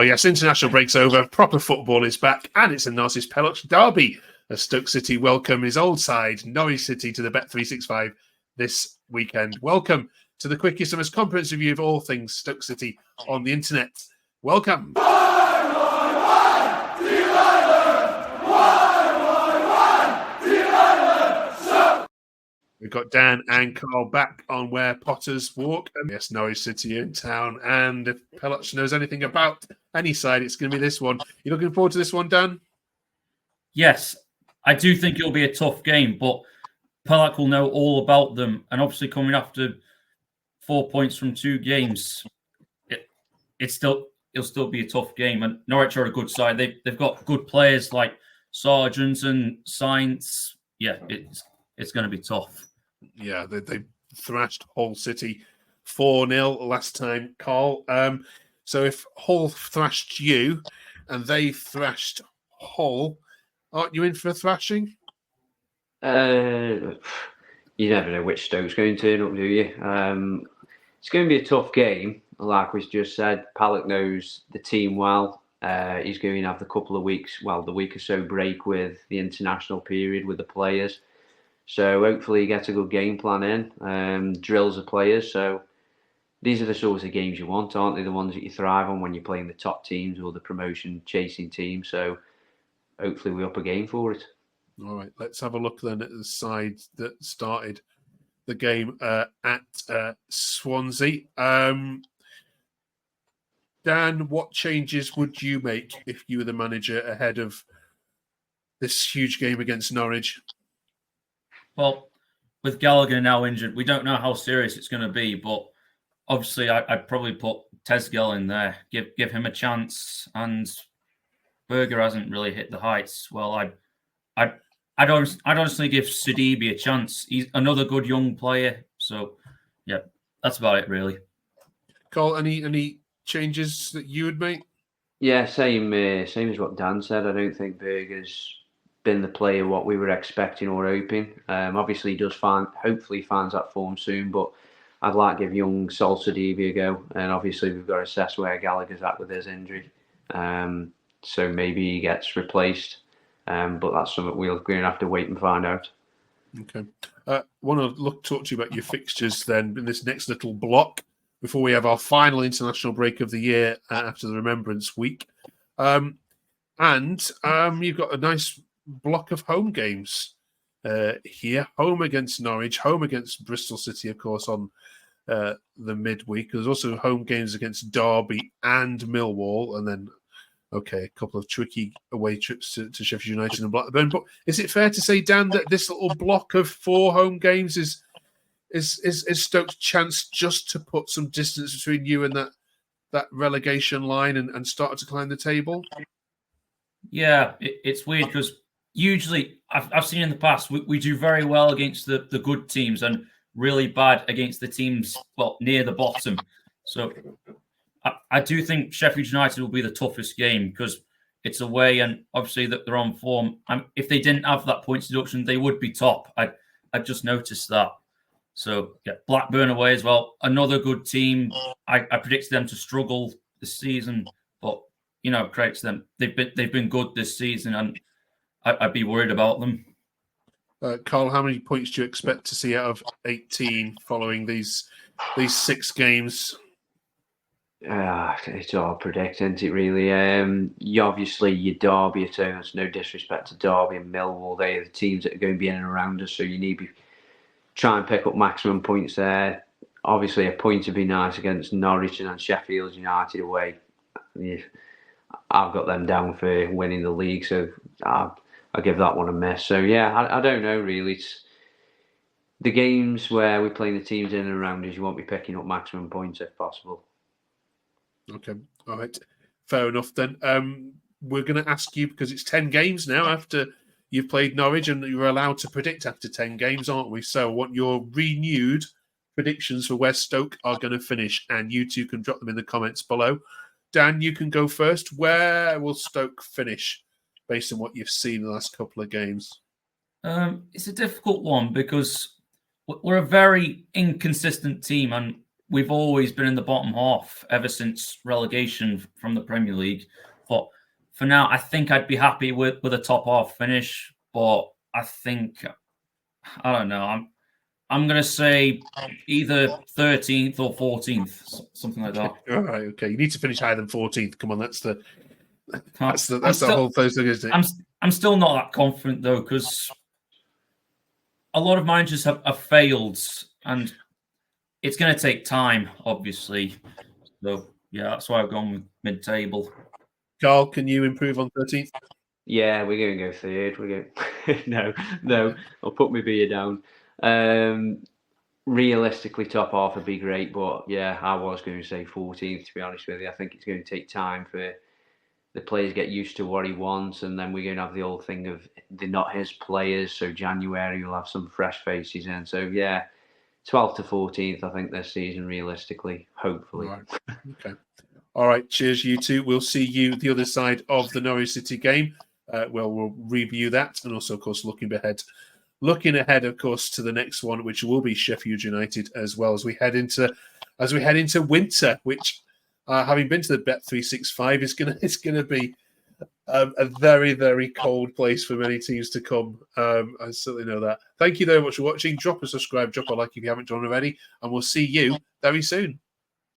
Oh yes, international break's over. Proper football is back, and it's a Narcissus Pelops derby as Stoke City welcome his old side, Norwich City, to the Bet365 this weekend. Welcome to the quickest and most comprehensive view of all things Stoke City on the internet. Welcome. We've got Dan and Carl back on Where Potters Walk. Yes, Norwich City in town. And if Pelops knows anything about any side, it's going to be this one. You looking forward to this one, Dan? Yes, I do think it'll be a tough game, but Pelak will know all about them. And obviously coming after 4 points from 2 games, it'll still be a tough game. And Norwich are a good side. They've got good players like Sargent and Sainz. Yeah, it's going to be tough. Yeah, they thrashed Hull City 4-0 last time, Carl. So if Hull thrashed you and they thrashed Hull, aren't you in for a thrashing? You never know which Stoke's going to turn up, do you? It's going to be a tough game, like we just said. Pelak knows the team well. He's going to have the couple of weeks, the week or so break with the international period with the players. So hopefully he gets a good game plan in, drills the players. So these are the sorts of games you want, aren't they? The ones that you thrive on when you're playing the top teams or the promotion chasing teams. So hopefully we're up a game for it. All right, let's have a look then at the side that started the game at Swansea. Dan, what changes would you make if you were the manager ahead of this huge game against Norwich? Well, with Gallagher now injured, we don't know how serious it's going to be, but obviously I'd probably put Tesgel in there, give him a chance, and Berger hasn't really hit the heights. Well, I'd honestly give Sidibe a chance. He's another good young player. So, yeah, that's about it, really. Carl, any changes that you would make? Yeah, same as what Dan said. I don't think Berger's been the player what we were expecting or hoping. Obviously, he does hopefully finds that form soon, but I'd like to give young Sol Sidibe a go. And obviously, we've got to assess where Gallagher's at with his injury. So maybe he gets replaced. But that's something we're going to have to wait and find out. Okay. Want to talk to you about your fixtures then in this next little block before we have our final international break of the year after the Remembrance Week. And you've got a nice block of home games here. Home against Norwich, home against Bristol City, of course, on the midweek. There's also home games against Derby and Millwall, and then a couple of tricky away trips to Sheffield United and Blackburn. But is it fair to say, Dan, that this little block of 4 home games is Stoke's chance just to put some distance between you and that relegation line and start to climb the table? Yeah, it's weird because usually I've seen in the past we do very well against the good teams and really bad against the teams near the bottom. So I do think Sheffield United will be the toughest game because it's away and obviously that they're on form. If they didn't have that points deduction, they would be top. I just noticed that. So yeah, Blackburn away as well. Another good team. I predicted them to struggle this season, but credit to them. They've been good this season, and I'd be worried about them. Carl, how many points do you expect to see out of 18 following these 6 games? It's all predicting, isn't it, really? Obviously, your Derby at home, there's no disrespect to Derby and Millwall. They are the teams that are going to be in and around us, so you need to try and pick up maximum points there. Obviously, a point would be nice against Norwich and Sheffield United away. I've got them down for winning the league, so I'll give that one a miss. So, yeah, I don't know, really. It's the games where we're playing the teams in and around us, you won't be picking up maximum points if possible. Okay, all right. Fair enough then. We're going to ask you, because it's 10 games now after you've played Norwich, and you're allowed to predict after 10 games, aren't we? So I want your renewed predictions for where Stoke are going to finish, and you two can drop them in the comments below. Dan, you can go first. Where will Stoke finish based on what you've seen in the last couple of games? It's a difficult one because we're a very inconsistent team, and we've always been in the bottom half ever since relegation from the Premier League. But for now, I think I'd be happy with a top half finish. But I think, I don't know, I'm going to say either 13th or 14th, something like that. All right, okay. You need to finish higher than 14th. Come on, that's the still, whole thing, isn't it? I'm still not that confident though, because a lot of managers have failed, and it's going to take time, obviously. So yeah, that's why I've gone with mid-table. Carl, can you improve on 13th? Yeah, we're going to go third. We're going. No. I'll put my beer down. Realistically, top half would be great, but yeah, I was going to say 14th. To be honest with you, I think it's going to take time for the players get used to what he wants, and then we're going to have the old thing of they're not his players. So January we'll have some fresh faces in. So yeah, 12th to 14th, I think this season, realistically, hopefully. All right. Okay. All right. Cheers, you two. We'll see you the other side of the Norwich City game. We'll review that, and also, of course, looking ahead, of course, to the next one, which will be Sheffield United, as well as we head into winter, which, having been to the Bet365, it's gonna be a very, very cold place for many teams to come. I certainly know that. Thank you very much for watching. Drop a subscribe, drop a like if you haven't done already, and we'll see you very soon.